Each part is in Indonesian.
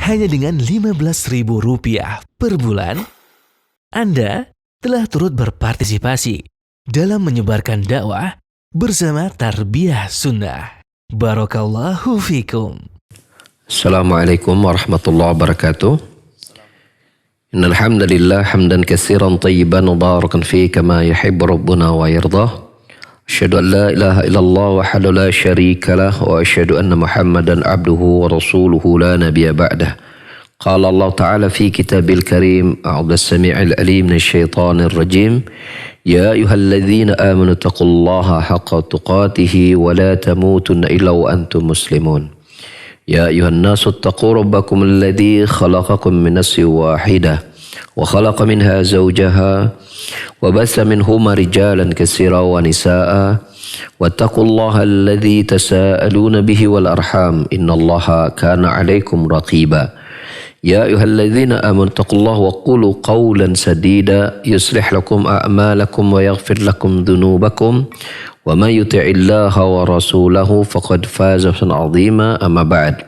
hanya dengan Rp15.000 per bulan, Anda telah turut berpartisipasi dalam menyebarkan dakwah bersama Tarbiyah Sunnah. Barakallahu fikum. Assalamualaikum warahmatullahi wabarakatuh. Innal hamdalillah hamdan katsiran tayyiban mubarakan fihi kama yuhibbu rabbuna wa yardah. Asyhadu an la ilaha illallah wahdahu la syarika lah wa asyhadu anna Muhammadan abduhu wa rasuluhu la nabiyya ba'dah. Qala Allah Ta'ala fi kitabil karim a'udzu samii'il alim minasyaitonir rajim. Ya ayyuhalladzina amanu taqullaha haqqa tuqatih wa la tamutunna illa wa antum muslimun. Ya ayyuhan nasu ittaqu rabbakum alladzi khalaqakum min nafsin wahidah wa khalaqa minha zawjaha wa bassa minhuma rijalan katsiran wa nisaa'a wattaqullaha alladzi tasaaluna bihi wal arham innallaha kana 'alaikum raqiba. Ya ayyuhalladzina amanu taqullaha wa qulu qawlan sadida yuslih lakum a'malakum wa yaghfir lakum dhunubakum wa man yuti'illaha wa rasulahu faqad faza fawzan 'azima amma ba'd.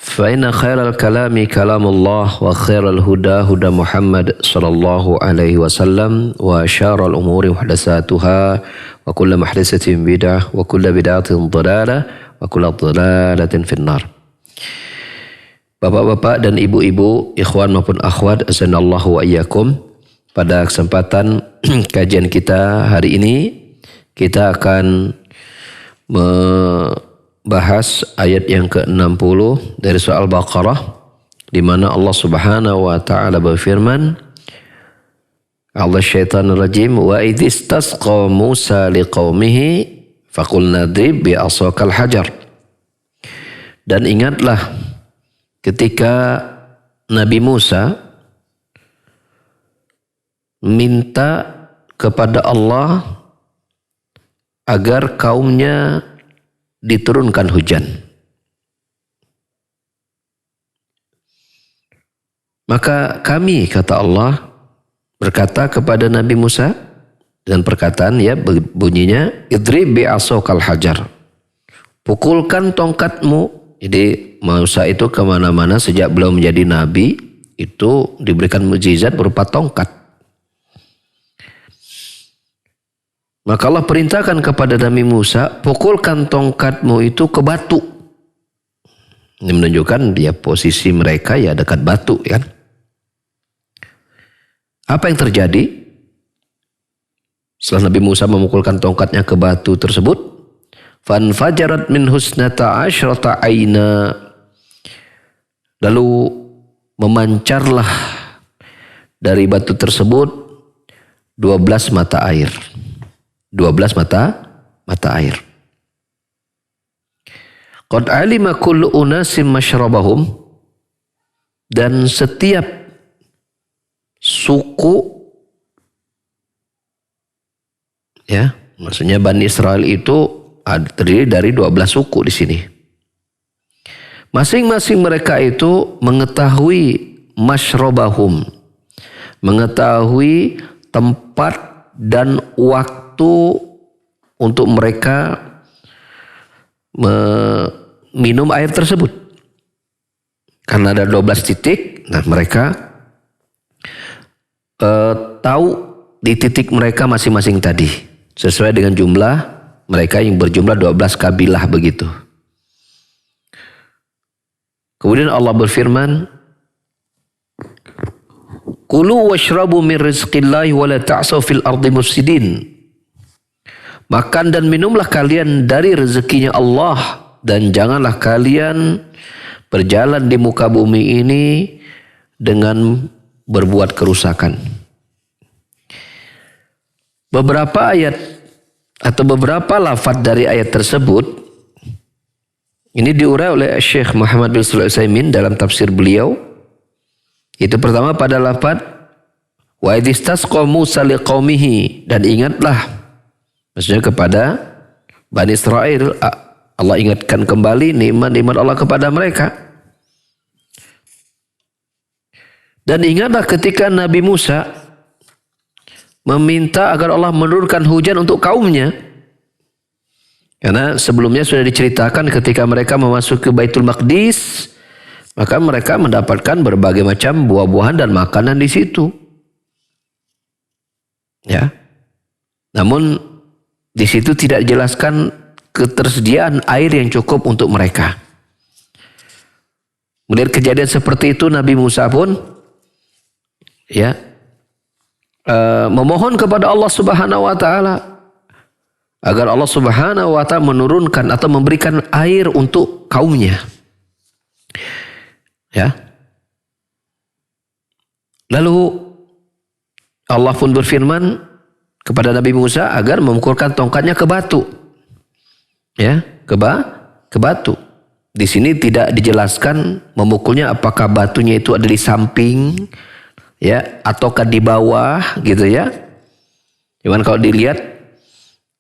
Fa inna khairal kalami kalamullah wa khairal huda huda Muhammad sallallahu alaihi wasallam wa syarrul umuri muhdatsatuha wa kullu muhdatsatin bid'ah wa kullu bid'atin dhalalah wa kullu dhalalatin finnar. Bapak-bapak dan ibu-ibu, ikhwan maupun akhwat, azanallahu wa iyyakum. Pada kesempatan kajian kita hari ini, kita akan membahas ayat yang ke-60 dari surah Al-Baqarah, di mana Allah Subhanahu wa taala berfirman, Allah syaitanir rajim, wa idhistasqa Musa liqaumihi faqulna drib bi asakal hajar. Dan ingatlah ketika Nabi Musa minta kepada Allah agar kaumnya diturunkan hujan. Maka kami, kata Allah, berkata kepada Nabi Musa dengan perkataan, ya bunyinya, idrib bi asakal hajar. Pukulkan tongkatmu. Jadi Musa itu kemana-mana sejak belum menjadi nabi itu diberikan mukjizat berupa tongkat. Maka Allah perintahkan kepada Nabi Musa, pukulkan tongkatmu itu ke batu. Ini menunjukkan dia posisi mereka ya dekat batu, kan? Apa yang terjadi? Setelah Nabi Musa memukulkan tongkatnya ke batu tersebut, fanfajarat min husnata asyrata aina, lalu memancarlah dari batu tersebut 12 mata air. 12 mata air. Qad alima kullu unasim masyrabahum, dan setiap suku, ya, maksudnya Bani Israel itu terdiri dari 12 suku di sini. Masing-masing mereka itu mengetahui masyrabahum, mengetahui tempat dan waktu untuk mereka minum air tersebut. Karena ada 12 titik, nah mereka tahu di titik mereka masing-masing tadi, sesuai dengan jumlah mereka yang berjumlah 12 kabilah begitu. Kemudian Allah berfirman, kulu washrabu min rizqillahi wa la ta'saw fil ardi mufsidin. Makan dan minumlah kalian dari rezekinya Allah, dan janganlah kalian berjalan di muka bumi ini dengan berbuat kerusakan. Beberapa ayat atau beberapa lafaz dari ayat tersebut ini diurai oleh Syekh Muhammad bin Shalih Al-Utsaimin dalam tafsir beliau. Itu pertama pada lafaz wa idhistasqa Musa liqaumihi, dan ingatlah, maksudnya kepada Bani Israel, Allah ingatkan kembali nikmat-nikmat Allah kepada mereka. Dan ingatlah ketika Nabi Musa meminta agar Allah menurunkan hujan untuk kaumnya. Karena sebelumnya sudah diceritakan ketika mereka memasuki Baitul Maqdis, Maka mereka mendapatkan berbagai macam buah-buahan dan makanan di situ. Ya. Namun di situ tidak dijelaskan ketersediaan air yang cukup untuk mereka. Melihat kejadian seperti itu, Nabi Musa pun ya memohon kepada Allah Subhanahu wa taala agar Allah Subhanahu wa taala menurunkan atau memberikan air untuk kaumnya. Ya. Lalu Allah pun berfirman kepada Nabi Musa agar memukulkan tongkatnya ke batu. Ya, ke batu. Di sini tidak dijelaskan memukulnya apakah batunya itu ada di samping ya ataukah di bawah gitu ya. Cuman kalau dilihat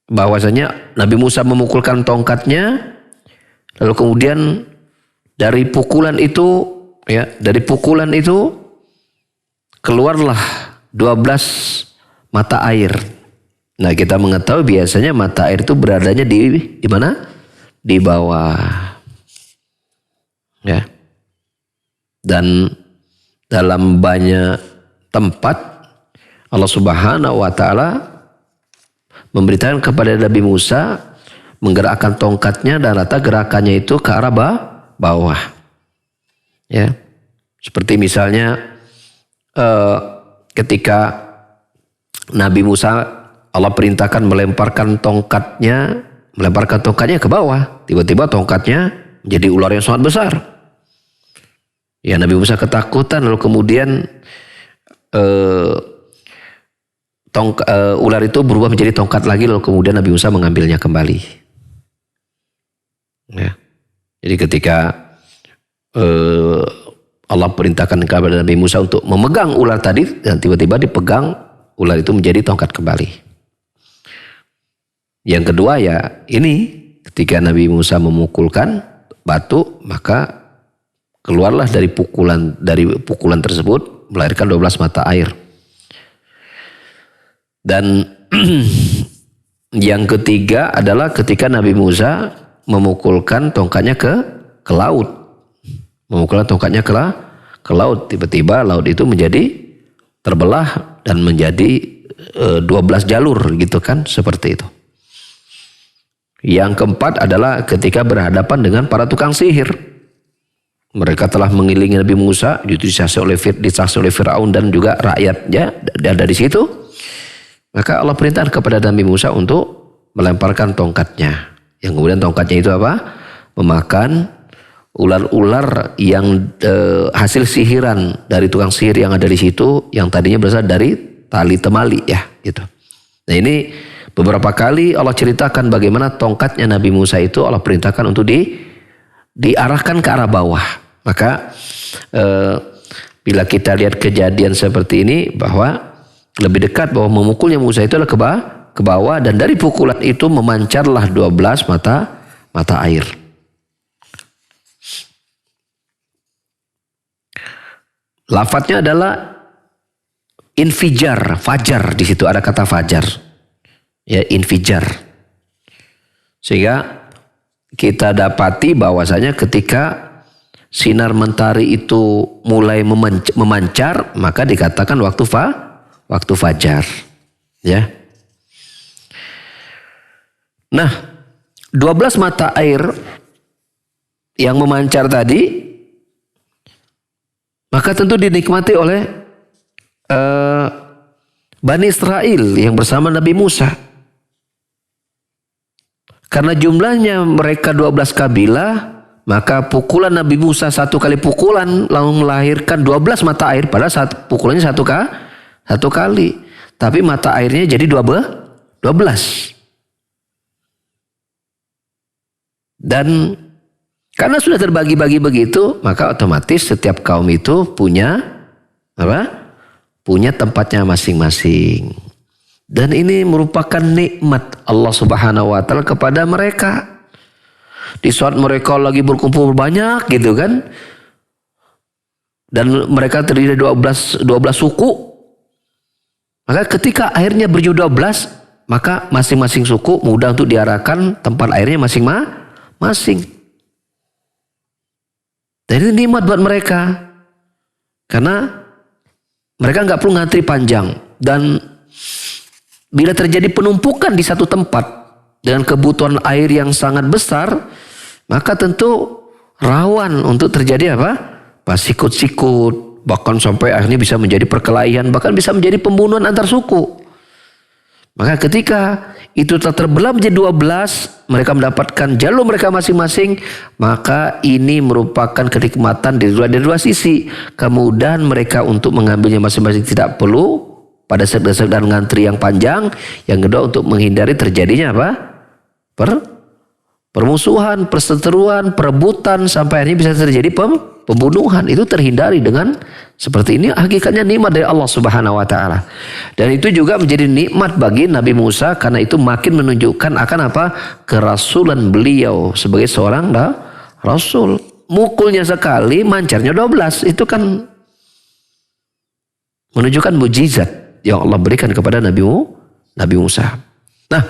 bahwasanya Nabi Musa memukulkan tongkatnya, lalu kemudian dari pukulan itu keluarlah 12 mata air. Nah, kita mengetahui biasanya mata air itu beradanya di mana? Di bawah. Ya. Dan dalam banyak tempat Allah Subhanahu wa taala memberitakan kepada Nabi Musa menggerakkan tongkatnya dan rata gerakannya itu ke arah bawah. Ya. Seperti misalnya ketika Nabi Musa Allah perintahkan melemparkan tongkatnya ke bawah. Tiba-tiba tongkatnya menjadi ular yang sangat besar. Ya, Nabi Musa ketakutan, lalu kemudian ular itu berubah menjadi tongkat lagi, lalu kemudian Nabi Musa mengambilnya kembali. Ya. Jadi ketika Allah perintahkan kepada Nabi Musa untuk memegang ular tadi, dan tiba-tiba dipegang, ular itu menjadi tongkat kembali. Yang kedua ya ini, ketika Nabi Musa memukulkan batu, maka keluarlah dari pukulan tersebut melahirkan 12 mata air. Dan yang ketiga adalah ketika Nabi Musa memukulkan tongkatnya ke laut. Memukulkan tongkatnya ke laut, tiba-tiba laut itu menjadi terbelah dan menjadi 12 jalur gitu kan, seperti itu. Yang keempat adalah ketika berhadapan dengan para tukang sihir. Mereka telah mengiringi Nabi Musa, disaksi oleh Firaun dan juga rakyatnya ada di situ. Maka Allah perintahkan kepada Nabi Musa untuk melemparkan tongkatnya. Yang kemudian tongkatnya itu apa? Memakan ular-ular yang hasil sihiran dari tukang sihir yang ada di situ, yang tadinya berasal dari tali temali ya, gitu. Nah, ini beberapa kali Allah ceritakan bagaimana tongkatnya Nabi Musa itu Allah perintahkan untuk diarahkan ke arah bawah. Maka bila kita lihat kejadian seperti ini, bahwa lebih dekat bahwa memukulnya Musa itu adalah ke bawah, dan dari pukulan itu memancarlah 12 mata air. Lafadznya adalah infijar, fajar, di situ ada kata fajar. Ya, infijar. Sehingga kita dapati bahwasanya ketika sinar mentari itu mulai memancar, maka dikatakan waktu fajar. Ya. Nah, 12 mata air yang memancar tadi, maka tentu dinikmati oleh Bani Israel yang bersama Nabi Musa. Karena jumlahnya mereka 12 kabilah, maka pukulan Nabi Musa satu kali pukulan lalu melahirkan 12 mata air. Padahal pukulannya satu kali. Tapi mata airnya jadi 12. Dan karena sudah terbagi-bagi begitu, maka otomatis setiap kaum itu punya tempatnya masing-masing. Dan ini merupakan nikmat Allah Subhanahu wa taala kepada mereka. Di saat mereka lagi berkumpul banyak gitu kan. Dan mereka terdiri dari 12 suku. Maka ketika airnya berjumlah 12, maka masing-masing suku mudah untuk diarahkan tempat airnya masing-masing. Dan ini nikmat buat mereka. Karena mereka nggak perlu ngantri panjang. Dan bila terjadi penumpukan di satu tempat dengan kebutuhan air yang sangat besar, maka tentu rawan untuk terjadi apa? Sikut-sikut, bahkan sampai akhirnya bisa menjadi perkelahian, bahkan bisa menjadi pembunuhan antar suku. Maka ketika itu terbelah menjadi 12, mereka mendapatkan jalur mereka masing-masing, maka ini merupakan kenikmatan dari dua sisi. Kemudahan mereka untuk mengambilnya masing-masing tidak perlu pada sedang ngantri yang panjang. Yang kedua, untuk menghindari terjadinya apa? Permusuhan, perseteruan, perebutan, sampai akhirnya bisa terjadi pembunuhan. Itu terhindari dengan seperti ini. Hakikatnya nikmat dari Allah Subhanahu wa taala. Dan itu juga menjadi nikmat bagi Nabi Musa, karena itu makin menunjukkan akan apa? Kerasulan beliau sebagai seorang rasul. Mukulnya sekali, mancarnya 12. Itu kan menunjukkan mujizat yang Allah berikan kepada Nabi Musa. Nah,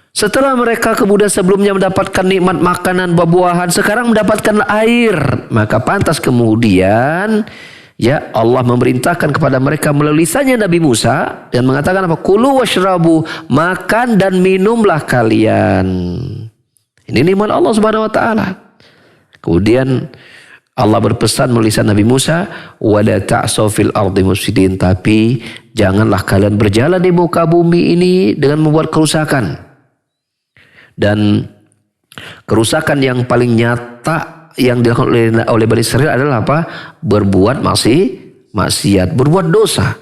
setelah mereka kemudian sebelumnya mendapatkan nikmat makanan, buah-buahan, sekarang mendapatkan air. Maka pantas kemudian ya Allah memerintahkan kepada mereka melalui lisannya Nabi Musa dan mengatakan apa? Kulu washrabu, makan dan minumlah kalian. Ini nikmat Allah Subhanahu wa taala. Kemudian Allah berpesan melalui lisan Nabi Musa, wala ta'saw fil ardi mufsidin, tapi janganlah kalian berjalan di muka bumi ini dengan membuat kerusakan. Dan kerusakan yang paling nyata yang dilakukan oleh Bani Israil adalah apa? Berbuat maksiat, berbuat dosa.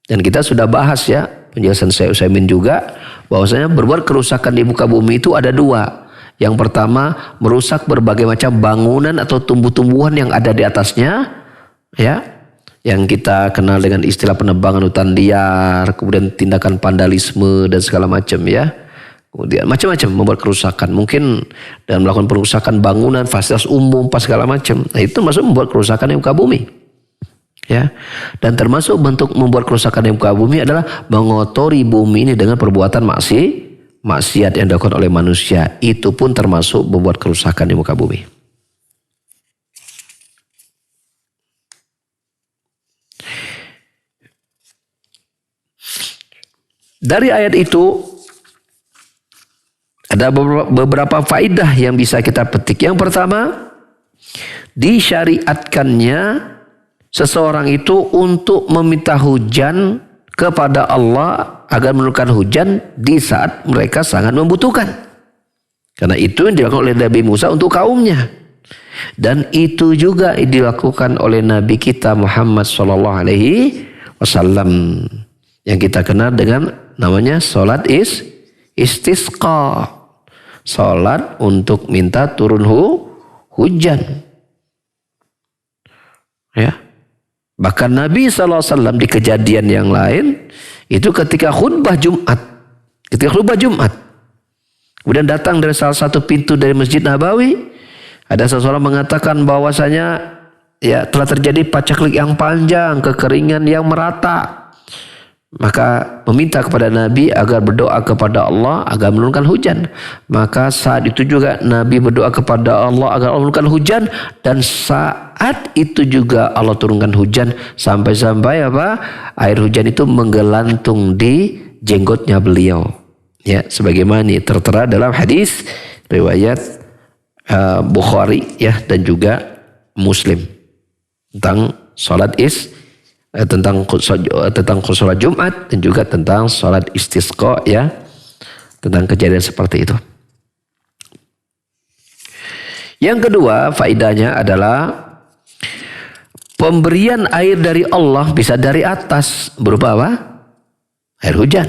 Dan kita sudah bahas ya, penjelasan saya Utsaimin juga, bahwasanya berbuat kerusakan di muka bumi itu ada dua. Yang pertama, merusak berbagai macam bangunan atau tumbuh-tumbuhan yang ada di atasnya, ya, yang kita kenal dengan istilah penebangan hutan liar, kemudian tindakan vandalisme dan segala macam ya. Kemudian macam-macam membuat kerusakan. Mungkin dan melakukan perusakan bangunan, fasilitas umum, segala macam. Nah, itu masuk membuat kerusakan di muka bumi. Ya. Dan termasuk bentuk membuat kerusakan di muka bumi adalah mengotori bumi ini dengan perbuatan maksiat yang dilakukan oleh manusia. Itu pun termasuk membuat kerusakan di muka bumi. Dari ayat itu ada beberapa faedah yang bisa kita petik. Yang pertama, disyariatkannya seseorang itu untuk meminta hujan kepada Allah agar menurunkan hujan di saat mereka sangat membutuhkan. Karena itu yang dilakukan oleh Nabi Musa untuk kaumnya. Dan itu juga dilakukan oleh Nabi kita Muhammad SAW yang kita kenal dengan namanya salat istisqa. Salat untuk minta turun hujan. Ya. Bahkan Nabi SAW di kejadian yang lain itu ketika khutbah Jumat. Kemudian datang dari salah satu pintu dari Masjid Nabawi, ada seseorang mengatakan bahwasanya ya telah terjadi pacaklik yang panjang, kekeringan yang merata. Maka meminta kepada Nabi agar berdoa kepada Allah agar menurunkan hujan. Maka saat itu juga Nabi berdoa kepada Allah agar Allah menurunkan hujan, dan saat itu juga Allah turunkan hujan sampai-sampai apa? Air hujan itu menggelantung di jenggotnya beliau. Ya, sebagaimana tertera dalam hadis riwayat Bukhari ya dan juga Muslim tentang salat tentang sholat Jumat dan juga tentang sholat istisqa ya, tentang kejadian seperti itu. Yang kedua faedahnya adalah pemberian air dari Allah bisa dari atas berupa apa? Air hujan.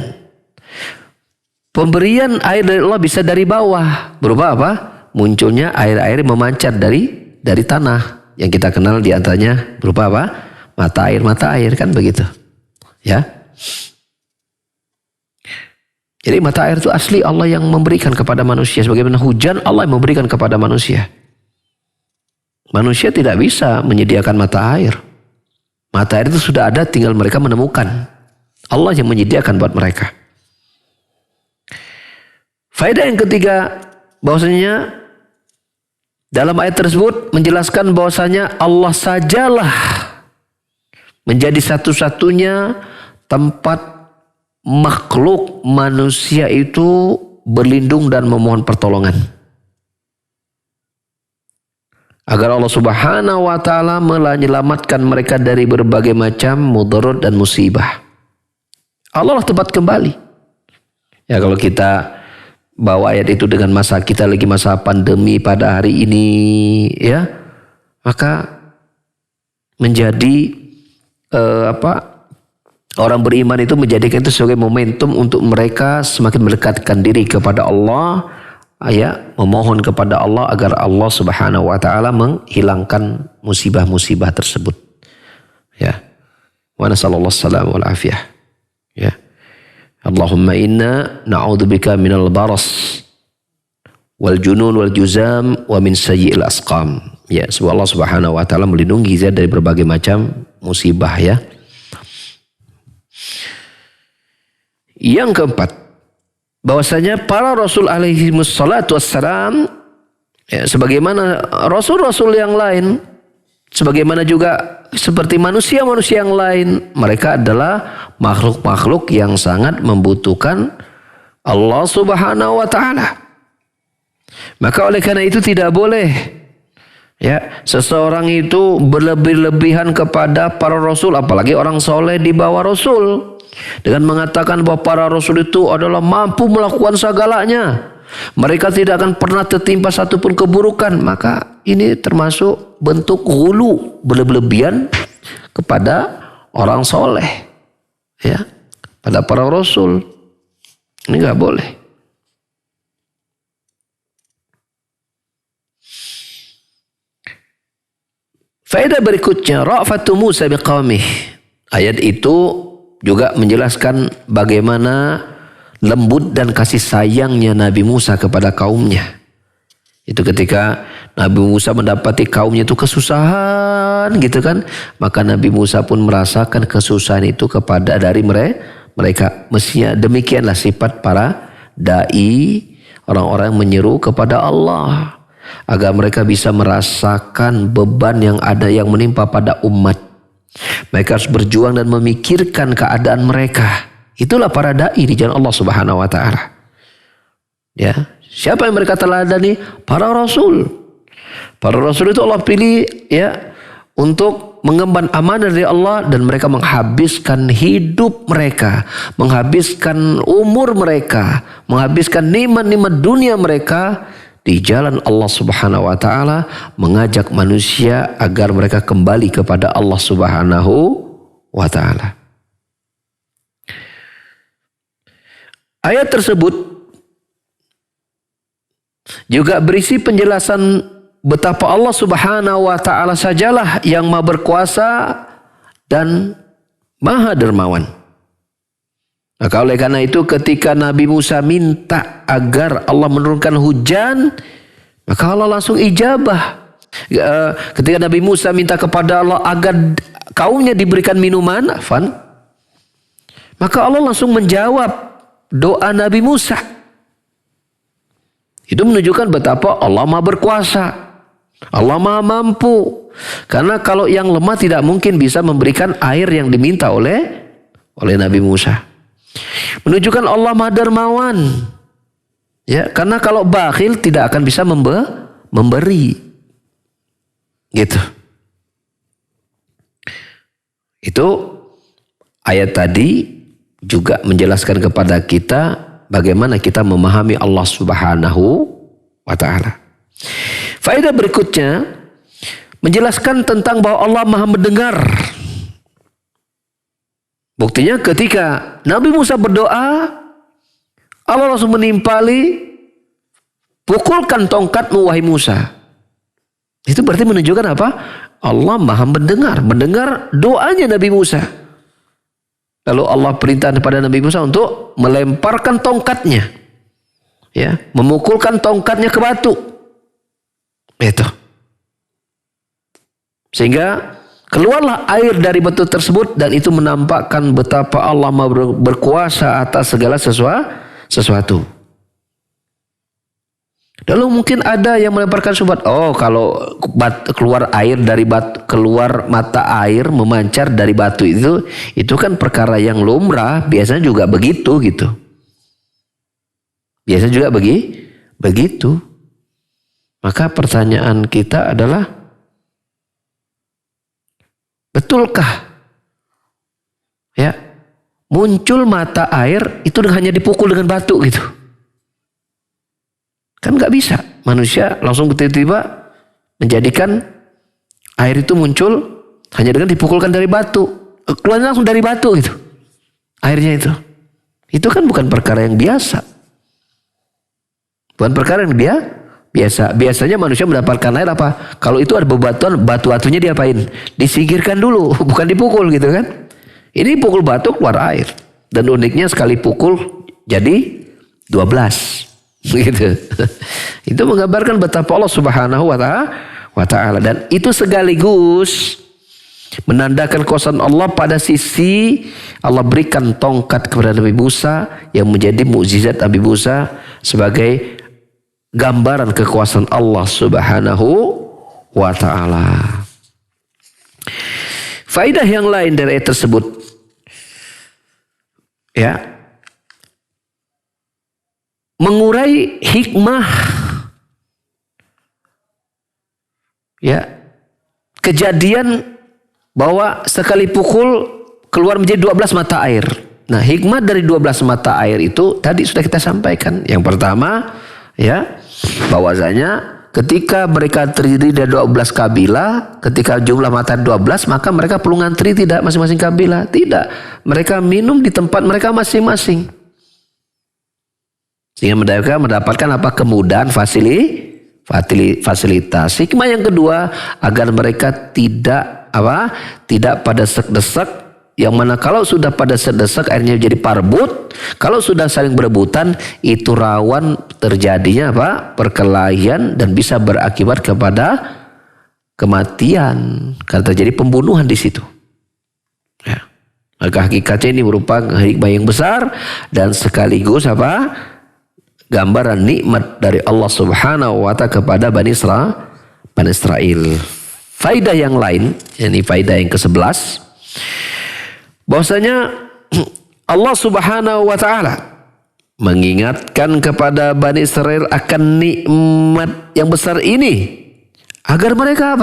Pemberian air dari Allah bisa dari bawah berupa apa? Munculnya air-air memancar dari tanah yang kita kenal diantaranya berupa apa? Mata air kan begitu ya. Jadi mata air itu asli Allah yang memberikan kepada manusia, sebagaimana hujan Allah yang memberikan kepada manusia. Manusia tidak bisa menyediakan mata air. Mata air itu sudah ada, tinggal mereka menemukan. Allah yang menyediakan buat mereka. Faedah yang ketiga, bahwasanya dalam ayat tersebut menjelaskan bahwasanya Allah sajalah menjadi satu-satunya tempat makhluk manusia itu berlindung dan memohon pertolongan. Agar Allah Subhanahu wa taala menyelamatkan mereka dari berbagai macam mudarat dan musibah. Allah lah tempat kembali. Ya, kalau kita bawa ayat itu dengan masa kita lagi masa pandemi pada hari ini, ya, maka menjadi orang beriman itu menjadikan itu sebagai momentum untuk mereka semakin mendekatkan diri kepada Allah, ya, memohon kepada Allah agar Allah Subhanahu wa taala menghilangkan musibah-musibah tersebut. Ya. Wa nasallallahu salam wal afiyah. Ya. Allahumma inna na'udzubika minal baras wal junun wal juzam wa min sayyi'il asqam. Ya, semoga Allah Subhanahu wa taala melindungi kita dari berbagai macam musibah, ya. Yang keempat, bahwasanya para rasul alaihi wassalatu wassalam, ya, sebagaimana rasul-rasul yang lain, sebagaimana juga seperti manusia-manusia yang lain, mereka adalah makhluk-makhluk yang sangat membutuhkan Allah Subhanahu wa taala. Maka oleh karena itu tidak boleh, ya, seseorang itu berlebih-lebihan kepada para rasul, apalagi orang soleh di bawah rasul, dengan mengatakan bahwa para rasul itu adalah mampu melakukan segalanya. Mereka tidak akan pernah tertimpa satupun keburukan. Maka ini termasuk bentuk ghulu, berlebihan kepada orang soleh, ya, pada para rasul. Ini nggak boleh. Faedah berikutnya, ra'fatu Musa biqaumih. Ayat itu juga menjelaskan bagaimana lembut dan kasih sayangnya Nabi Musa kepada kaumnya. Itu ketika Nabi Musa mendapati kaumnya itu kesusahan, gitu kan, maka Nabi Musa pun merasakan kesusahan itu kepada dari mereka. Mestinya demikianlah sifat para dai, orang-orang yang menyeru kepada Allah, agar mereka bisa merasakan beban yang ada yang menimpa pada umat. Mereka harus berjuang dan memikirkan keadaan mereka. Itulah para dai di jalan Allah Subhanahu wa taala. Ya, siapa yang mereka teladani? Para rasul. Para rasul itu Allah pilih, ya, untuk mengemban amanah dari Allah, dan mereka menghabiskan hidup mereka, menghabiskan umur mereka, menghabiskan nikmat-nikmat dunia mereka di jalan Allah Subhanahu wa taala, mengajak manusia agar mereka kembali kepada Allah Subhanahu wa taala. Ayat tersebut juga berisi penjelasan betapa Allah Subhanahu wa taala sajalah yang Maha berkuasa dan Maha dermawan. Maka oleh karena itu ketika Nabi Musa minta agar Allah menurunkan hujan, maka Allah langsung ijabah. Ketika Nabi Musa minta kepada Allah agar kaumnya diberikan minuman, maka Allah langsung menjawab doa Nabi Musa. Itu menunjukkan betapa Allah Maha berkuasa, Allah Maha mampu. Karena kalau yang lemah tidak mungkin bisa memberikan air yang diminta oleh Nabi Musa. Menunjukkan Allah Maha dermawan. Ya, karena kalau bakhil tidak akan bisa memberi. Gitu. Itu ayat tadi juga menjelaskan kepada kita bagaimana kita memahami Allah Subhanahu wa taala. Faedah berikutnya menjelaskan tentang bahwa Allah Maha mendengar. Buktinya ketika Nabi Musa berdoa, Allah langsung menimpali, pukulkan tongkatmu wahai Musa. Itu berarti menunjukkan apa? Allah Maha mendengar doanya Nabi Musa. Lalu Allah perintah kepada Nabi Musa untuk melemparkan tongkatnya, ya, memukulkan tongkatnya ke batu. Itu. Sehingga keluarlah air dari batu tersebut, dan itu menampakkan betapa Allah berkuasa atas segala sesuatu. Lalu mungkin ada yang melemparkan subhat, oh kalau keluar air dari batu, keluar mata air memancar dari batu itu kan perkara yang lumrah, biasanya juga begitu gitu. Biasanya juga begitu. Maka pertanyaan kita adalah, betulkah ya muncul mata air itu hanya dipukul dengan batu gitu? Kan nggak bisa manusia langsung tiba-tiba menjadikan air itu muncul hanya dengan dipukulkan dari batu, keluarnya langsung dari batu gitu airnya itu kan bukan perkara yang biasa, bukan perkara yang biasa. Biasanya manusia mendapatkan air apa? Kalau itu ada bebatuan, batu-batunya diapain? Disingkirkan dulu, bukan dipukul gitu kan. Ini pukul batu keluar air, dan uniknya sekali pukul jadi 12 gitu. Itu menggambarkan betapa Allah Subhanahu wa ta'ala, dan itu sekaligus menandakan kuasa Allah. Pada sisi Allah berikan tongkat kepada Nabi Musa yang menjadi mukjizat Nabi Musa sebagai gambaran kekuasaan Allah Subhanahu wa ta'ala. Faedah yang lain dari ayat tersebut ya, mengurai hikmah ya kejadian bahwa sekali pukul keluar menjadi 12 mata air. Nah, hikmah dari 12 mata air itu tadi sudah kita sampaikan. Yang pertama ya, bahwasanya ketika mereka terdiri dari 12 kabilah, ketika jumlah mata 12, maka mereka perlu ngantri tidak masing-masing kabilah? Tidak. Mereka minum di tempat mereka masing-masing. Sehingga mereka mendapatkan apa? Kemudahan fasilitas. Hikmah yang kedua, agar mereka tidak pada desek-desek, yang mana kalau sudah pada desek akhirnya jadi parbut. Kalau sudah saling berebutan, itu rawan terjadinya perkelahian dan bisa berakibat kepada kematian, karena terjadi pembunuhan di situ. Ya. Maka hakikatnya ini merupakan hikmah yang besar dan sekaligus gambaran nikmat dari Allah Subhanahu wa ta'ala kepada Bani Israel. Faidah yang lain, yakni faidah yang ke-11, bahwasanya Allah Subhanahu wa ta'ala mengingatkan kepada Bani Israel akan nikmat yang besar ini, agar mereka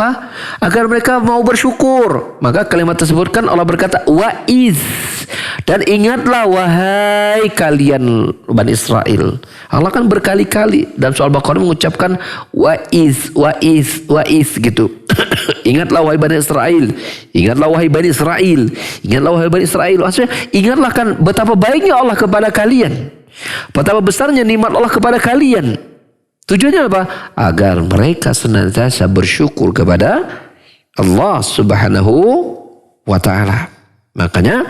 agar mereka mau bersyukur. Maka kalimat tersebut kan Allah berkata wa'iz, dan ingatlah wahai kalian Bani Israel. Allah kan berkali-kali dalam surah Al-Baqarah mengucapkan wa'iz gitu. Ingatlah wahai Bani Israel, ingatlah wahai Bani Israel, ingatlah wahai Bani Israel. Maksudnya ingatlah kan betapa baiknya Allah kepada kalian, betapa besarnya nikmat Allah kepada kalian. Tujuannya apa? Agar mereka senantiasa bersyukur kepada Allah Subhanahu wa ta'ala. Makanya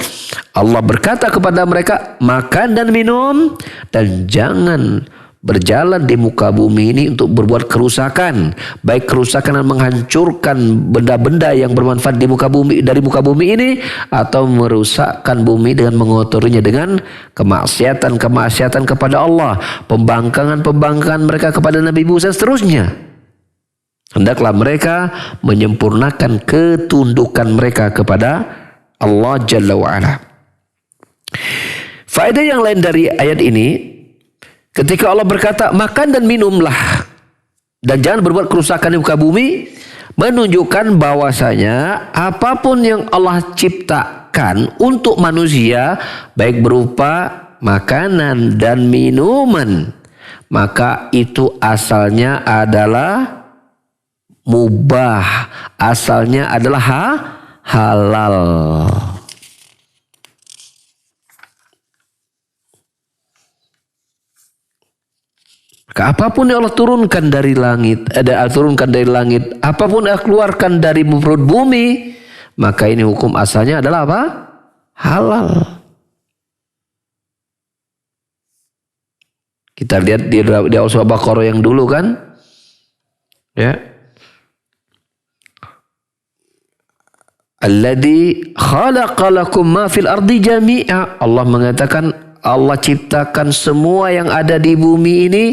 Allah berkata kepada mereka, makan dan minum, dan jangan berjalan di muka bumi ini untuk berbuat kerusakan, baik kerusakan yang menghancurkan benda-benda yang bermanfaat di muka bumi, dari muka bumi ini, atau merusakkan bumi dengan mengotorinya dengan kemaksiatan kepada Allah, pembangkangan mereka kepada Nabi Musa, seterusnya. Hendaklah mereka menyempurnakan ketundukan mereka kepada Allah Jalla wa'ala. Faedah yang lain dari ayat ini, ketika Allah berkata makan dan minumlah dan jangan berbuat kerusakan di muka bumi, menunjukkan bahwasanya apapun yang Allah ciptakan untuk manusia, baik berupa makanan dan minuman, maka itu asalnya adalah mubah, asalnya adalah halal. Apapun yang Allah turunkan dari langit, apapun yang Allah keluarkan dari perut bumi, maka ini hukum asalnya adalah halal. Kita lihat di surah Baqarah yang dulu kan, ya. Alladzi khalaqa lakum ma fil ardi jami'a. Allah mengatakan Allah ciptakan semua yang ada di bumi ini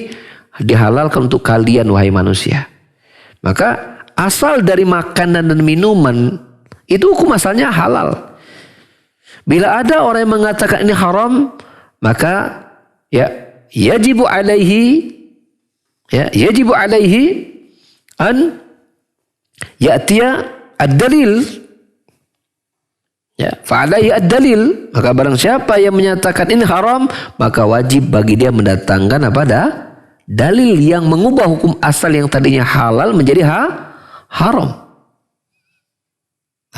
dihalalkan untuk kalian wahai manusia. Maka asal dari makanan dan minuman itu hukum asalnya halal. Bila ada orang yang mengatakan ini haram, maka yajibu alaihi an ya'tiya ad-dalil. Fa'alaihi ad-dalil. Maka barang siapa yang menyatakan ini haram, maka wajib bagi dia mendatangkan dalil yang mengubah hukum asal yang tadinya halal menjadi haram.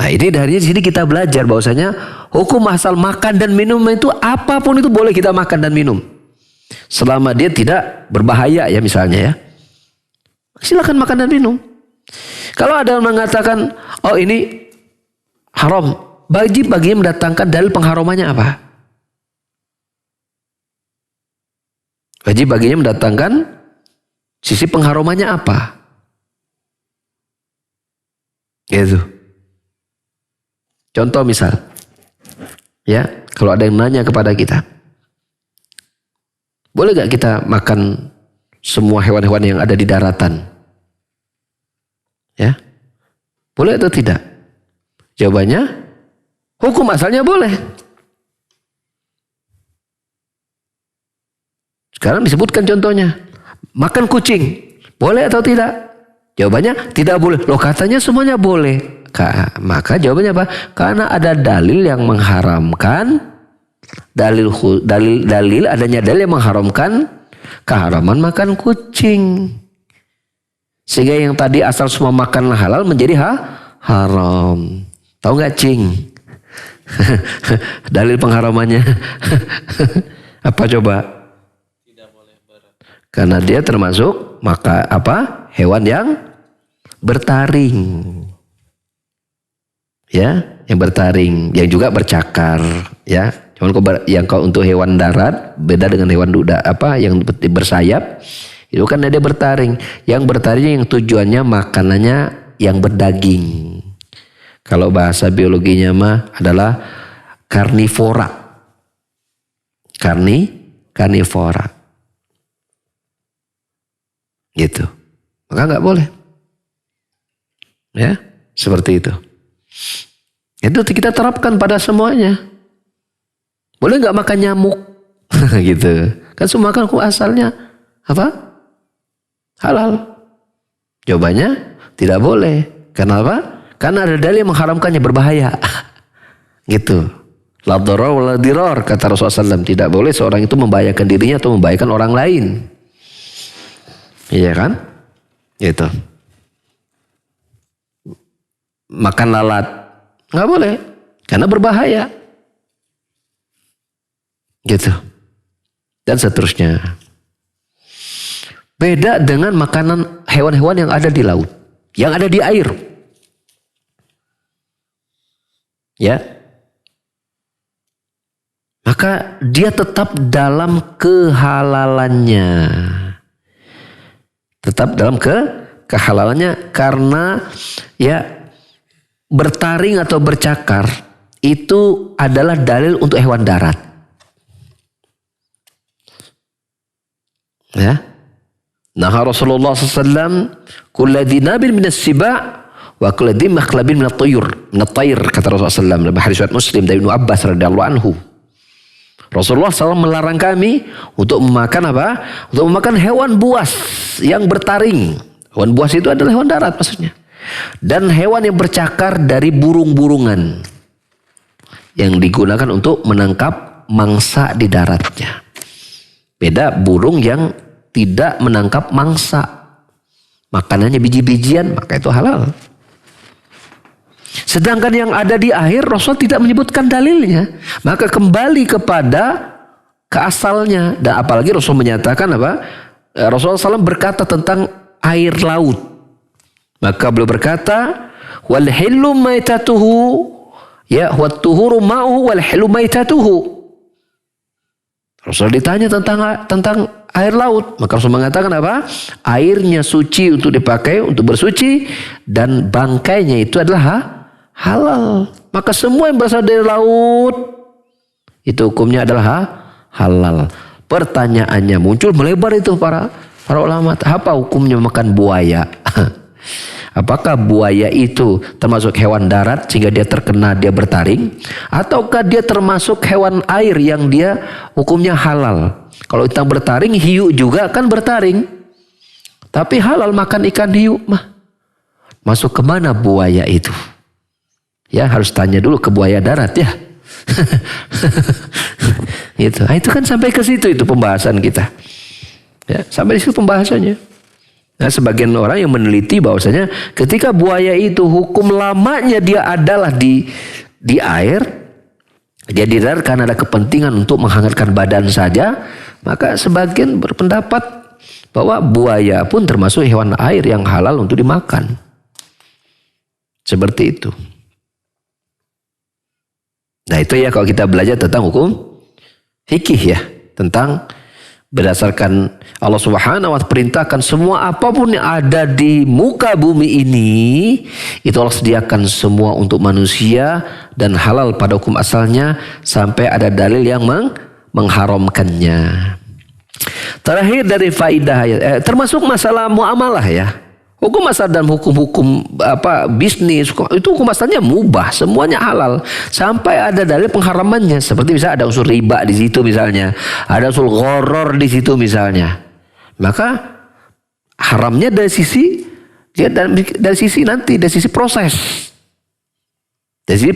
Nah, ini dari sini kita belajar bahwasanya hukum asal makan dan minum itu apapun itu boleh kita makan dan minum. Selama dia tidak berbahaya ya misalnya ya. Silakan makan dan minum. Kalau ada yang mengatakan oh ini haram, wajib baginya mendatangkan dalil pengharamannya apa? Wajib baginya mendatangkan sisi pengharamannya apa? Gitu. Contoh misal, ya kalau ada yang nanya kepada kita, boleh gak kita makan semua hewan-hewan yang ada di daratan? Ya, boleh atau tidak? Jawabannya, hukum asalnya boleh. Sekarang disebutkan contohnya, makan kucing, boleh atau tidak? Jawabannya tidak boleh. Loh katanya semuanya boleh. Maka jawabannya apa? Karena ada dalil yang mengharamkan, dalil adanya dalil yang mengharamkan keharaman makan kucing. Sehingga yang tadi asal semua makan halal menjadi haram. Tahu nggak cing? Dalil pengharamannya apa coba? Tidak boleh berat. Karena dia termasuk hewan yang bertaring. Ya, yang bertaring, yang juga bercakar, ya. Cuman kalau untuk hewan darat beda dengan hewan yang bersayap. Itu kan dia bertaring. Yang bertaring yang tujuannya makanannya yang berdaging. Kalau bahasa biologinya mah adalah karnivora. Karnivora. Gitu. Maka nggak boleh. Ya, seperti itu. Itu kita terapkan pada semuanya. Boleh nggak makan nyamuk? Gitu. Kan semua makan asalnya apa? Halal. Jawabannya tidak boleh. Kenapa? Karena ada dalil yang mengharamkannya, berbahaya. Gitu. La dharar wa la dirar, kata Rasulullah SAW. Tidak boleh seorang itu membahayakan dirinya atau membahayakan orang lain. Iya kan? Gitu. Makan lalat nggak boleh karena berbahaya. Gitu. Dan seterusnya. Beda dengan makanan hewan-hewan yang ada di laut, yang ada di air. Ya. Maka dia tetap dalam kehalalannya. Tetap dalam kehalalannya karena ya bertaring atau bercakar itu adalah dalil untuk hewan darat. Ya. Nah Rasulullah SAW kulladhi nabil minas siba' wa kulladhi makhlabin minat tayr, kata Rasulullah SAW dalam hadis riwayat Muslim dari Ibnu Abbas radhiyallahu anhu. Rasulullah SAW melarang kami untuk memakan apa? Untuk memakan hewan buas yang bertaring. Hewan buas itu adalah hewan darat maksudnya. Dan hewan yang bercakar dari burung-burungan yang digunakan untuk menangkap mangsa di daratnya. Beda burung yang tidak menangkap mangsa, makanannya biji-bijian, maka itu halal. Sedangkan yang ada di air Rasul tidak menyebutkan dalilnya, maka kembali kepada keasalnya. Dan apalagi Rasul menyatakan apa? Rasulullah SAW berkata tentang air laut. Maka beliau berkata, wal hillu maitatuhu, ya wat tuhuru ma'uhu wal hillu maitatuhu. Rasul ditanya tentang air laut, maka Rasul mengatakan apa? Airnya suci untuk dipakai untuk bersuci dan bangkainya itu adalah halal. Maka semua yang berasal dari laut itu hukumnya adalah halal. Pertanyaannya muncul melebar itu para Para ulama, apa hukumnya makan buaya? Apakah buaya itu termasuk hewan darat sehingga dia terkena dia bertaring? Ataukah dia termasuk hewan air yang dia hukumnya halal? Kalau kita bertaring, hiu juga kan bertaring. Tapi halal makan ikan hiu mah. Masuk kemana buaya itu? Ya harus tanya dulu ke buaya darat ya. Gitu. Nah, itu kan sampai ke situ itu pembahasan kita. Ya, sampai di situ pembahasannya. Nah, sebagian orang yang meneliti bahwasanya ketika buaya itu hukum lamanya dia adalah di air, dia di darat karena ada kepentingan untuk menghangatkan badan saja, maka sebagian berpendapat bahwa buaya pun termasuk hewan air yang halal untuk dimakan. Seperti itu. Nah, itu ya kalau kita belajar tentang hukum fikih ya, tentang berdasarkan Allah Subhanahu wa ta'ala perintahkan semua apapun yang ada di muka bumi ini itu Allah sediakan semua untuk manusia dan halal pada hukum asalnya sampai ada dalil yang mengharamkannya. Terakhir dari faidah termasuk masalah muamalah ya. Hukum asal dalam hukum-hukum bisnis itu hukum asalnya mubah, semuanya halal sampai ada dalil pengharamannya. Seperti misalnya ada unsur riba di situ misalnya, ada unsur gharar di situ misalnya. Maka haramnya dari sisi proses. Dari sisi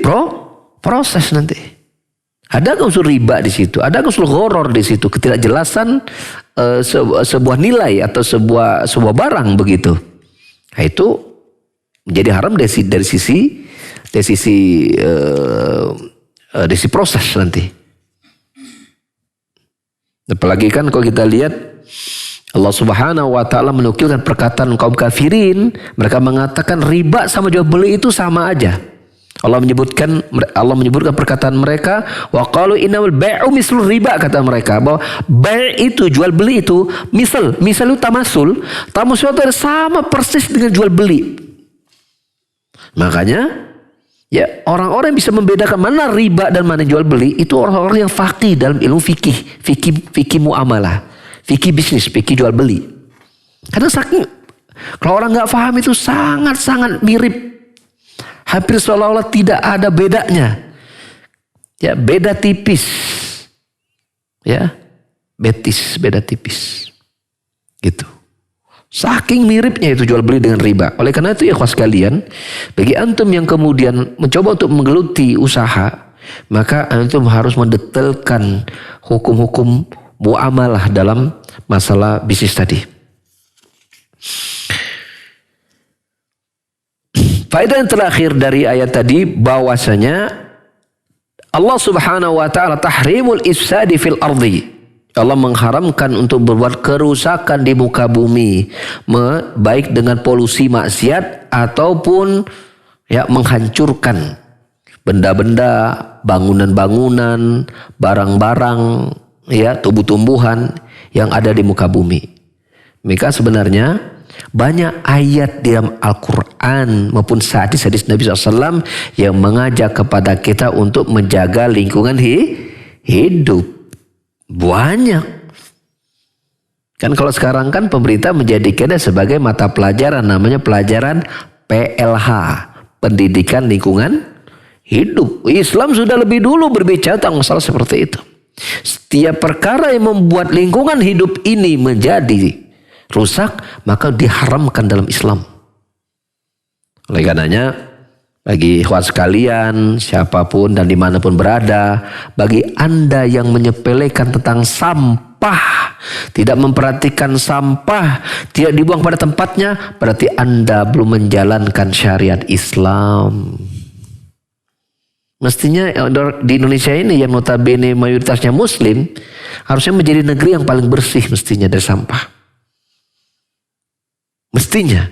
proses nanti. Ada unsur riba di situ, ada unsur gharar di situ, ketidakjelasan sebuah nilai atau sebuah barang begitu. Nah, itu menjadi haram dari sisi proses nanti. Apalagi kan kalau kita lihat Allah Subhanahu wa ta'ala menukilkan perkataan kaum kafirin, mereka mengatakan riba sama jual beli itu sama aja. Allah menyebutkan perkataan mereka, wa qalu innamal bai'u mislur riba, kata mereka bahwa bai' itu jual beli itu misal itu tamasul itu sama persis dengan jual beli. Makanya ya orang-orang yang bisa membedakan mana riba dan mana jual beli itu orang-orang yang faqih dalam ilmu fikih muamalah, fikih bisnis, fikih jual beli. Karena saking kalau orang nggak paham itu sangat-sangat mirip. Hampir seolah-olah tidak ada bedanya. Ya, beda tipis. Ya, beda tipis. Gitu. Saking miripnya itu jual beli dengan riba. Oleh karena itu ya ikhwas sekalian, bagi antum yang kemudian mencoba untuk menggeluti usaha, maka antum harus mendetailkan hukum-hukum muamalah dalam masalah bisnis tadi. Faedah yang terakhir dari ayat tadi bahwasanya Allah Subhanahu wa ta'ala tahrimul ifsadi fil ardi. Allah mengharamkan untuk berbuat kerusakan di muka bumi, baik dengan polusi maksiat ataupun ya menghancurkan benda-benda, bangunan-bangunan, barang-barang, ya tumbuh-tumbuhan yang ada di muka bumi. Maka sebenarnya banyak ayat di dalam Al-Quran maupun hadis-hadis Nabi SAW yang mengajak kepada kita untuk menjaga lingkungan hidup. Banyak. Kan kalau sekarang kan pemerintah menjadikannya sebagai mata pelajaran, namanya pelajaran PLH, Pendidikan Lingkungan Hidup. Islam sudah lebih dulu berbicara tentang masalah seperti itu. Setiap perkara yang membuat lingkungan hidup ini menjadi rusak, maka diharamkan dalam Islam. Oleh karenanya, bagi ikhwan sekalian, siapapun dan dimanapun berada, bagi anda yang menyepelekan tentang sampah, tidak memperhatikan sampah, tidak dibuang pada tempatnya, berarti anda belum menjalankan syariat Islam. Mestinya di Indonesia ini yang notabene mayoritasnya Muslim, harusnya menjadi negeri yang paling bersih mestinya dari sampah. Mestinya.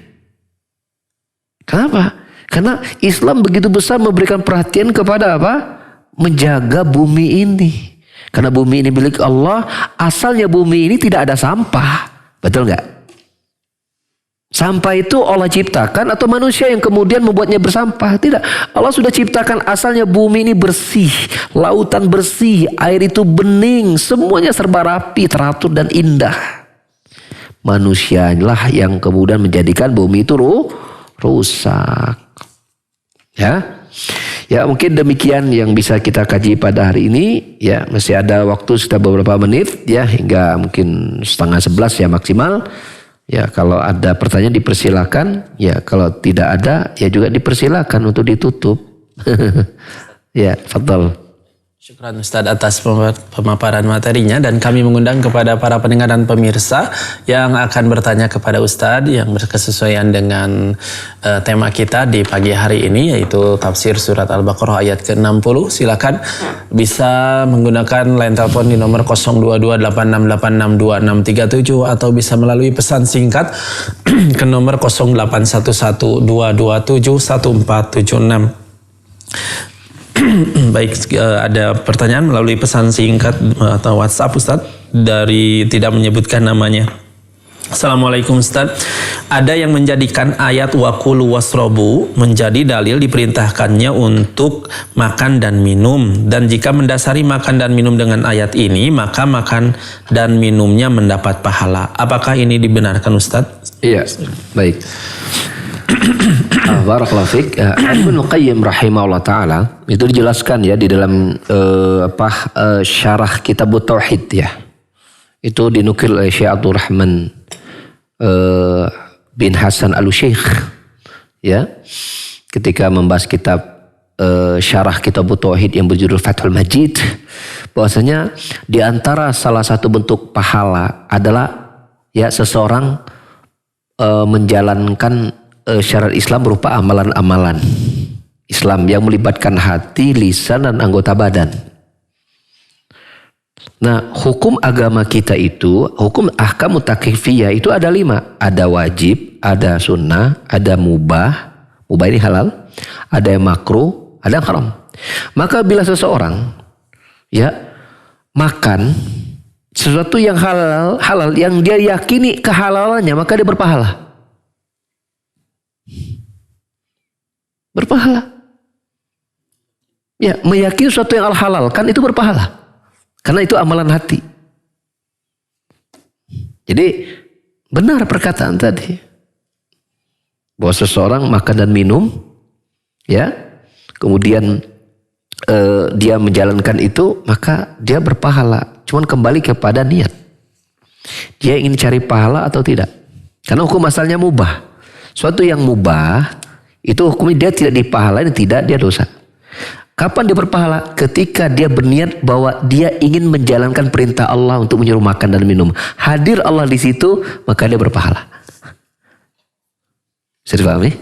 Kenapa? Karena Islam begitu besar memberikan perhatian kepada apa? Menjaga bumi ini. Karena bumi ini milik Allah, asalnya bumi ini tidak ada sampah. Betul nggak? Sampah itu Allah ciptakan atau manusia yang kemudian membuatnya bersampah? Tidak. Allah sudah ciptakan asalnya bumi ini bersih, lautan bersih, air itu bening, semuanya serba rapi, teratur dan indah. manusialah yang kemudian menjadikan bumi itu rusak. Ya mungkin demikian yang bisa kita kaji pada hari ini. Ya, masih ada waktu sudah beberapa menit ya, hingga mungkin 10:30 ya maksimal. Ya, kalau ada pertanyaan dipersilakan. Ya, kalau tidak ada ya juga dipersilakan untuk ditutup. Ya, fadhal. Syukran Ustadz atas pemaparan materinya, dan kami mengundang kepada para pendengar dan pemirsa yang akan bertanya kepada Ustadz yang berkesesuaian dengan tema kita di pagi hari ini, yaitu tafsir surat Al-Baqarah ayat ke-60. Silakan bisa menggunakan line telepon di nomor 02286862637 atau bisa melalui pesan singkat ke nomor 081122711476. Baik, ada pertanyaan melalui pesan singkat atau WhatsApp Ustadz dari tidak menyebutkan namanya. Assalamualaikum Ustadz, ada yang menjadikan ayat wakulu wasrobu menjadi dalil diperintahkannya untuk makan dan minum, dan jika mendasari makan dan minum dengan ayat ini maka makan dan minumnya mendapat pahala. Apakah ini dibenarkan Ustadz? Iya, baik. Barakallahu fiik. Ibnu Qayyim rahimahullah taala itu dijelaskan ya di dalam syarah kitab Tauhid ya. Itu dinukil oleh Syekh Abdul Rahman bin Hasan Al-Syekh ya, ketika membahas kitab syarah kitab Tauhid yang berjudul Fathul Majid, bahwasanya di antara salah satu bentuk pahala adalah ya seseorang menjalankan syariat Islam berupa amalan-amalan Islam yang melibatkan hati, lisan, dan anggota badan. Nah, hukum agama kita itu, hukum ahkam taklifiyah itu ada 5. Ada wajib, ada sunnah, ada mubah. Mubah ini halal. Ada yang makruh, ada yang haram. Maka bila seseorang ya makan sesuatu yang halal yang dia yakini kehalalannya, maka dia berpahala. Berpahala. Ya, meyakini sesuatu yang halal kan itu berpahala. Karena itu amalan hati. Jadi benar perkataan tadi, bahwa seseorang makan dan minum, ya, kemudian dia menjalankan itu, maka dia berpahala. Cuman kembali kepada niat. Dia ingin cari pahala atau tidak. Karena hukum asalnya mubah. Suatu yang mubah itu hukumnya dia tidak dipahalai, tidak, dia dosa. Kapan dia berpahala? Ketika dia berniat bahwa dia ingin menjalankan perintah Allah untuk menyuruh makan dan minum. Hadir Allah di situ, maka dia berpahala. Bisa dipahami?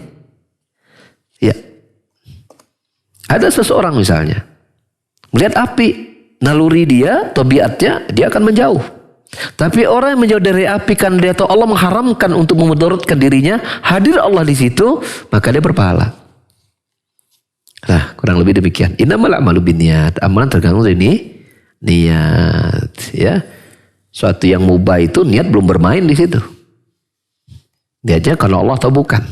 Ya. Ada seseorang misalnya melihat api, naluri dia, tabiatnya dia akan menjauh. Tapi orang yang menjauh dari api kan dia tahu Allah mengharamkan untuk memudaratkan dirinya, hadir Allah di situ, maka dia berpahala. Nah, kurang lebih demikian. Innamal a'malu binniyat. Amalan tergantung dari niat, ya. Suatu yang mubah itu niat belum bermain di situ. Dia aja kalau Allah tahu bukan.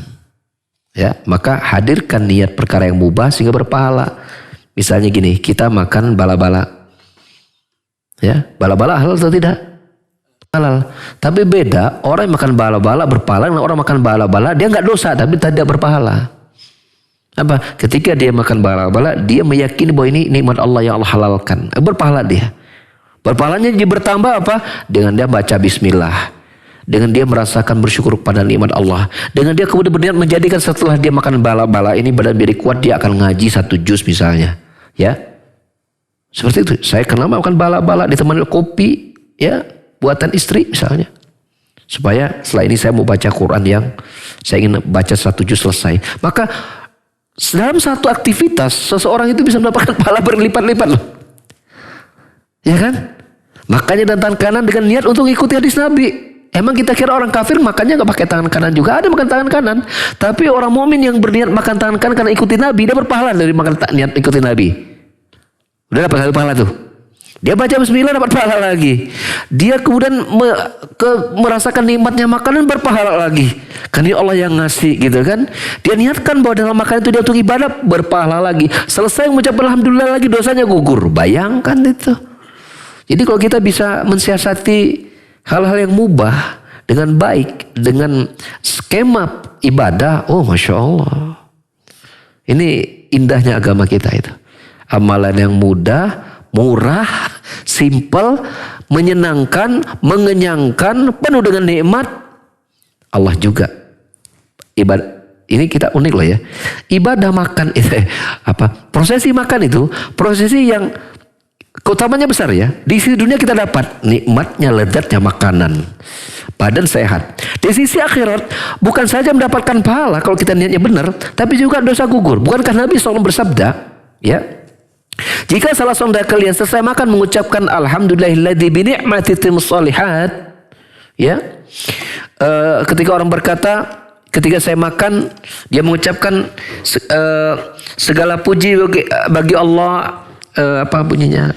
Ya, maka hadirkan niat perkara yang mubah sehingga berpahala. Misalnya gini, kita makan bala-bala. Ya, bala-bala halal atau tidak? Halal. Tapi beda, orang yang makan bala-bala berpahala dengan orang makan bala-bala dia enggak dosa tapi tidak berpahala. Apa? Ketika dia makan bala-bala, dia meyakini bahwa ini nikmat Allah yang Allah halalkan. Berpahala dia. Berpahalanya jadi bertambah apa? Dengan dia baca bismillah. Dengan dia merasakan bersyukur pada nikmat Allah. Dengan dia kemudian berniat menjadikan setelah dia makan bala-bala ini badan menjadi kuat, dia akan ngaji 1 juz misalnya. Ya. Seperti itu. Saya kenal makan bala-bala ditemani kopi, ya, buatan istri misalnya. Supaya setelah ini saya mau baca Quran yang saya ingin baca 1 juz selesai. Maka dalam satu aktivitas seseorang itu bisa mendapatkan pahala berlipat-lipat loh. Ya kan? Makanya dan tangan kanan dengan niat untuk ikuti hadis Nabi. Emang kita kira orang kafir makannya gak pakai tangan kanan juga? Ada makan tangan kanan. Tapi orang mukmin yang berniat makan tangan kanan karena ikuti Nabi, dia berpahala dari makan niat ikuti Nabi. Udah dapat 1 pahala tuh. Dia baca bismillah dapat pahala lagi. Dia kemudian merasakan nikmatnya makanan berpahala lagi. Kan ini Allah yang ngasih gitu kan. Dia niatkan bahwa dalam makanan itu dia untuk ibadah berpahala lagi. Selesai mengucap alhamdulillah lagi dosanya gugur. Bayangkan itu. Jadi kalau kita bisa mensiasati hal-hal yang mubah dengan baik, dengan skema ibadah, oh Masya Allah. Ini indahnya agama kita itu. Amalan yang mudah, murah, simple, menyenangkan, mengenyangkan, penuh dengan nikmat. Allah juga ibadah. Ini kita unik loh ya. Ibadah makan itu prosesi makan itu prosesi yang keutamanya besar ya. Di sisi dunia kita dapat nikmatnya, lezatnya makanan, badan sehat. Di sisi akhirat bukan saja mendapatkan pahala kalau kita niatnya benar, tapi juga dosa gugur. Bukankah Nabi SAW bersabda, ya, jika salah seorang dari kalian selesai makan mengucapkan alhamdulillahilladzi bi ni'mati timus shalihat, ya, ketika orang berkata, ketika saya makan, dia mengucapkan segala puji bagi Allah, apa bunyinya?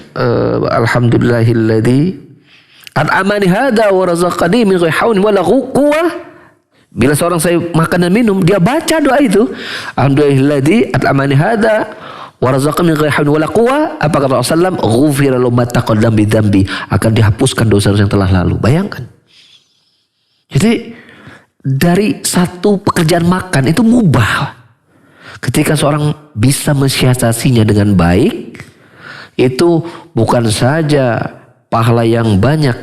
Alhamdulillahilladzi at'amani hadza wa razaqani min ghairi haulin wala quwwah. Bila seorang saya makan dan minum, dia baca doa itu. Alhamdulillahilladzi at'amani hadza wa razaqani min ghairi haulin wala quwwah. Apa kata Rasulullah? Ghufira lahu ma taqaddama bi dzambi. Akan dihapuskan dosa-dosa yang telah lalu. Bayangkan. Jadi dari satu pekerjaan makan itu mubah. Ketika seorang bisa mensiasatinya dengan baik, itu bukan saja pahala yang banyak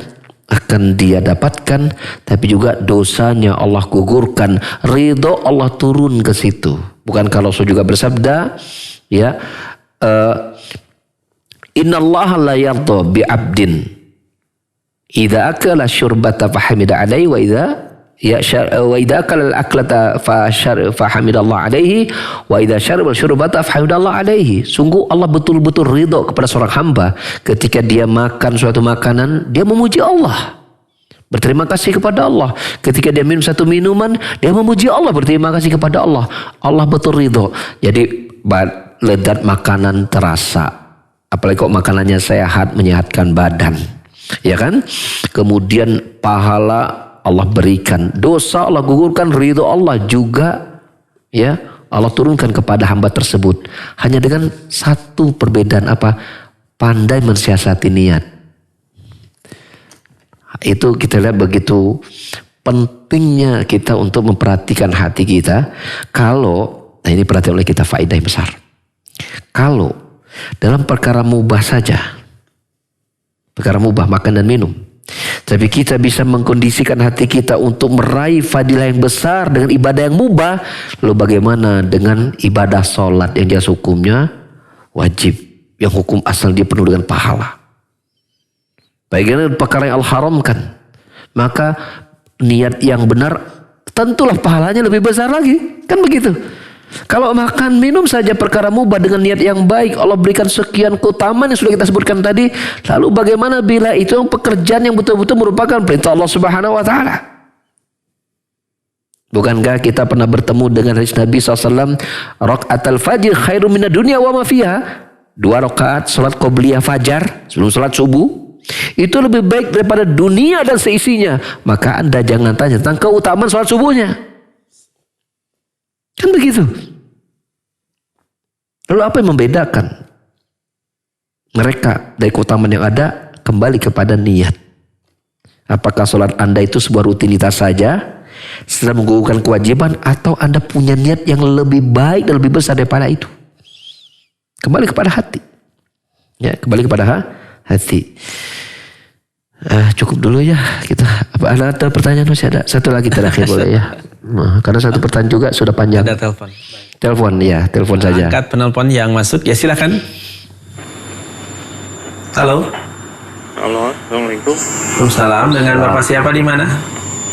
akan dia dapatkan, tapi juga dosanya Allah gugurkan, ridho Allah turun ke situ. Bukan kalau Rasul juga bersabda, ya, innallaha la yardha bi 'abdin idza akala syurbata fahamida 'alaihi wa idza wa idza akala al-aklata fa hamidallah alaihi wa idza syariba syurbata fa hamidallah alaihi. Sungguh Allah betul-betul ridho kepada seorang hamba ketika dia makan suatu makanan, dia memuji Allah, berterima kasih kepada Allah. Ketika dia minum satu minuman, dia memuji Allah, berterima kasih kepada Allah. Allah betul ridho. Jadi lezat makanan terasa, apalagi kok makanannya sehat, menyehatkan badan, ya kan? Kemudian pahala Allah berikan, dosa Allah gugurkan, ridho Allah juga, ya, Allah turunkan kepada hamba tersebut. Hanya dengan satu perbedaan apa? Pandai mensiasati niat. Itu kita lihat begitu pentingnya kita untuk memperhatikan hati kita. Kalau, nah ini perhatian oleh kita faedah yang besar. Kalau dalam perkara mubah saja, perkara mubah makan dan minum, tapi kita bisa mengkondisikan hati kita untuk meraih fadilah yang besar dengan ibadah yang mubah. Lalu bagaimana dengan ibadah sholat yang dia hukumnya wajib, yang hukum asal dia penuh dengan pahala. Bagaimana perkara yang Allah haramkan, maka niat yang benar tentulah pahalanya lebih besar lagi. Kan begitu. Kalau makan minum saja perkara mubah dengan niat yang baik, Allah berikan sekian keutamaan yang sudah kita sebutkan tadi. Lalu bagaimana bila itu pekerjaan yang betul-betul merupakan perintah Allah Subhanahu wa taala? Bukankah kita pernah bertemu dengan hadis Nabi SAW, rakaatul fajr khairum minad dunya wa ma fiha? 2 rakaat salat qobliyah fajar sebelum salat subuh itu lebih baik daripada dunia dan seisinya. Maka Anda jangan tanya tentang keutamaan salat subuhnya. Kan begitu. Lalu apa yang membedakan mereka dari keutamaan yang ada? Kembali kepada niat. Apakah sholat Anda itu sebuah rutinitas saja, sedang menggugurkan kewajiban, atau Anda punya niat yang lebih baik dan lebih besar daripada itu? Kembali kepada hati. Ya, kembali kepada hati. Cukup dulu ya kita. Apa ada pertanyaan masih ada? Satu lagi terakhir boleh ya? Nah, karena satu pertanyaan juga sudah panjang. Ada telepon. Telepon ya, telepon saja. Angkat penelpon yang masuk ya, silakan. Halo. Halo, assalamualaikum. Waalaikumsalam. Dengan Bapak siapa di mana?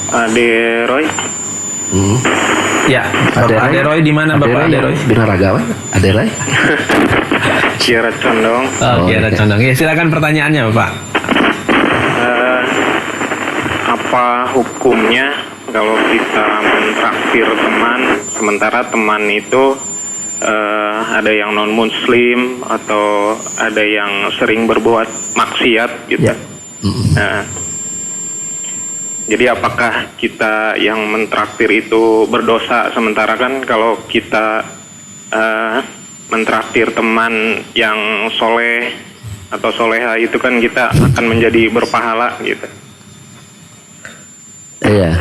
Ade Roy. Ya, Bapak Ade Roy di mana Bapak Ade Roy? Binaragawan, Ade Roy. Ciara Condong. Oke, ada condong. Ya, silakan pertanyaannya Bapak. Apa hukumnya kalau kita mentraktir teman, sementara teman itu ada yang non muslim atau ada yang sering berbuat maksiat gitu. Ya. Nah, jadi apakah kita yang mentraktir itu berdosa, sementara kan kalau kita mentraktir teman yang soleh atau soleha itu kan kita akan menjadi berpahala gitu. Iya.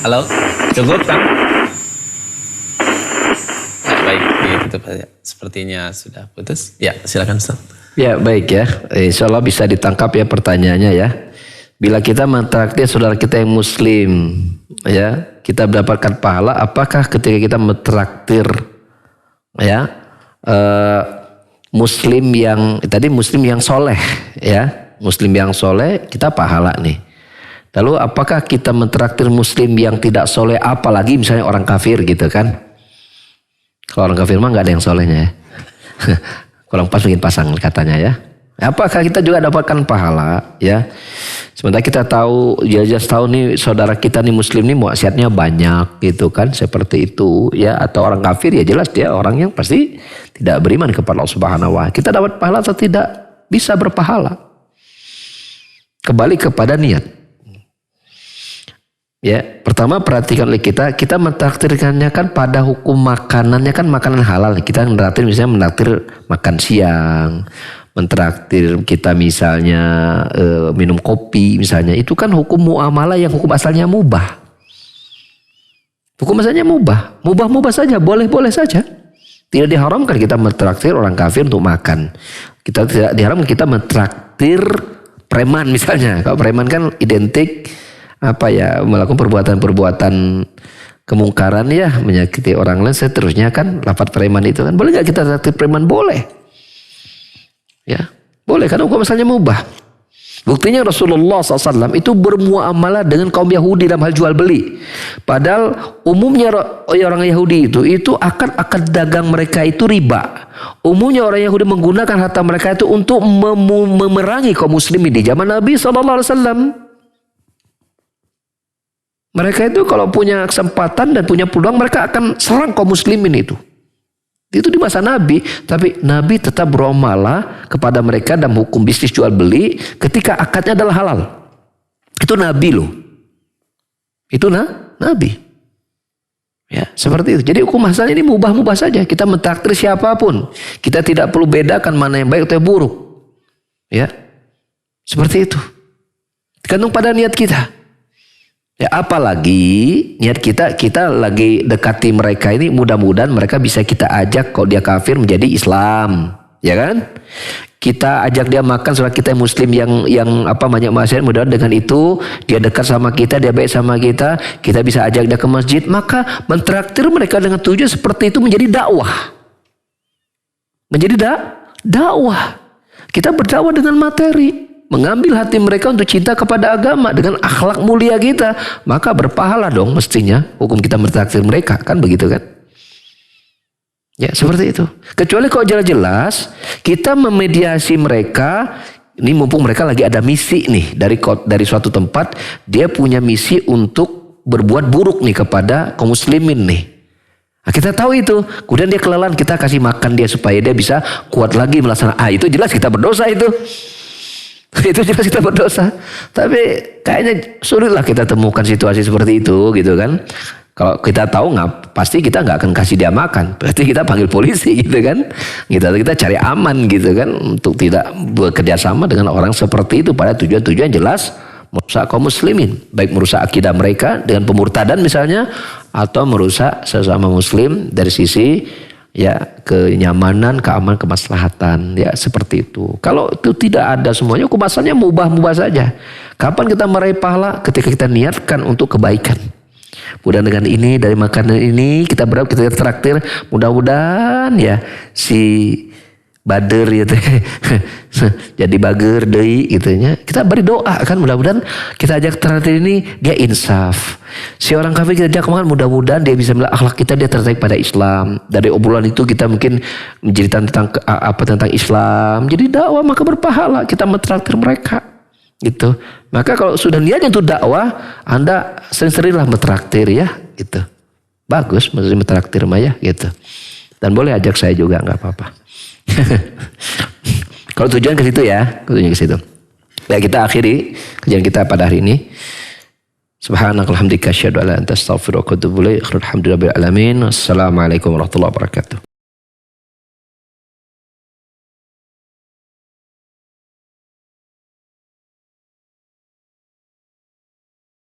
Halo, cukup kan? Ya, baik, ditutup saja. Sepertinya sudah putus. Ya, silakan Ustaz. Ya baik ya, insya Allah bisa ditangkap ya pertanyaannya ya. Bila kita mentraktir saudara kita yang muslim, ya kita mendapatkan pahala. Apakah ketika kita mentraktir ya muslim yang tadi muslim yang soleh ya, muslim yang soleh kita pahala nih. Lalu apakah kita mentraktir muslim yang tidak soleh, apalagi misalnya orang kafir gitu kan? Kalau orang kafir mah nggak ada yang solehnya ya. Kurang pas bikin pasang katanya ya. Apakah kita juga dapatkan pahala ya? Sementara kita tahu, jelas tahu nih saudara kita nih muslim nih maksiatnya banyak gitu kan, seperti itu ya. Atau orang kafir ya jelas dia orang yang pasti tidak beriman kepada Allah Subhanahu wa Ta'ala. Kita dapat pahala atau tidak? Bisa berpahala. Kembali kepada niat. Ya, pertama perhatikan oleh kita mentraktirkannya kan pada hukum makanannya kan makanan halal. Kita mentraktir misalnya mentraktir makan siang, mentraktir kita misalnya minum kopi misalnya. Itu kan hukum muamalah yang hukum asalnya mubah. Hukum asalnya mubah. Mubah-mubah saja, boleh-boleh saja. Tidak diharamkan kita mentraktir orang kafir untuk makan. Kita tidak diharamkan kita mentraktir preman misalnya. Kalau preman kan identik melakukan perbuatan-perbuatan kemungkaran ya, menyakiti orang lain seterusnya kan, lafaz preman itu kan boleh nggak kita traktir preman? Boleh ya, boleh karena hukum asalnya mubah. Buktinya Rasulullah SAW itu bermuamalah dengan kaum Yahudi dalam hal jual beli, padahal umumnya orang Yahudi itu akan dagang mereka itu riba. Umumnya orang Yahudi menggunakan harta mereka itu untuk memerangi kaum muslimin di zaman Nabi SAW. Mereka itu kalau punya kesempatan dan punya peluang mereka akan serang kaum muslimin itu. Itu di masa Nabi, tapi Nabi tetap bermuamalah kepada mereka dalam hukum bisnis jual beli ketika akadnya adalah halal. Itu Nabi loh. Itu Nabi. Ya, seperti itu. Jadi hukum asalnya ini mubah-mubah saja. Kita mentraktir siapapun. Kita tidak perlu bedakan mana yang baik atau yang buruk. Ya. Seperti itu. Tergantung pada niat kita. Ya, apalagi niat kita lagi dekati mereka ini, mudah-mudahan mereka bisa kita ajak kalau dia kafir menjadi Islam, ya kan? Kita ajak dia makan setelah kita muslim yang banyak maksiat, mudah-mudahan dengan itu dia dekat sama kita, dia baik sama kita bisa ajak dia ke masjid, maka mentraktir mereka dengan tujuan seperti itu menjadi dakwah. Menjadi dakwah. Kita berdakwah dengan materi. Mengambil hati mereka untuk cinta kepada agama dengan akhlak mulia kita, maka berpahala dong mestinya hukum kita mentraktir mereka, kan begitu kan? Ya seperti itu. Kecuali kalau jelas-jelas kita memediasi mereka, ini mumpung mereka lagi ada misi nih dari suatu tempat, dia punya misi untuk berbuat buruk nih kepada kaum muslimin nih. Nah, kita tahu itu, kemudian dia kelelahan, kita kasih makan dia supaya dia bisa kuat lagi melaksanakan. Itu jelas kita berdosa itu. Itu jelas kita berdosa. Tapi kayaknya sulitlah kita temukan situasi seperti itu gitu kan. Kalau kita tahu pasti kita nggak akan kasih dia makan. Berarti kita panggil polisi gitu kan. Kita cari aman gitu kan. Untuk tidak bekerja sama dengan orang seperti itu pada tujuan-tujuan jelas merusak kaum muslimin. Baik merusak akidah mereka dengan pemurtadan misalnya. Atau merusak sesama muslim dari sisi ya kenyamanan, keamanan, kemaslahatan ya seperti itu. Kalau itu tidak ada semuanya, hukum asalnya mubah-mubah saja. Kapan kita meraih pahala? Ketika kita niatkan untuk kebaikan. Mudah-mudahan dengan ini, dari makanan ini kita berharap kita traktir, mudah-mudahan ya si bader gitu jadi bager deui gitu nya. Kita beri doa kan, mudah-mudahan kita ajak traktir ini dia insaf. Si orang kafir kita ajak makan, mudah-mudahan dia bisa melihat akhlak kita, dia tertarik pada Islam. Dari obrolan itu kita mungkin menceritakan tentang Islam. Jadi dakwah maka berpahala, kita mentraktir mereka gitu. Maka kalau sudah niatnya untuk dakwah, Anda sering-seringlah mentraktir ya gitu. Bagus maksudnya mentraktir mah ya gitu. Dan boleh ajak saya juga, nggak apa-apa. Kalau tujuan ke situ ya, tujuan ke situ. Ya kita akhiri kajian kita pada hari ini. Subhanakallahumma hamdika asyhadu an la ilaha illa anta astaghfiruka wa atubu ilaik. Alhamdulillahirabbil alamin. Wassalamualaikum warahmatullahi wabarakatuh.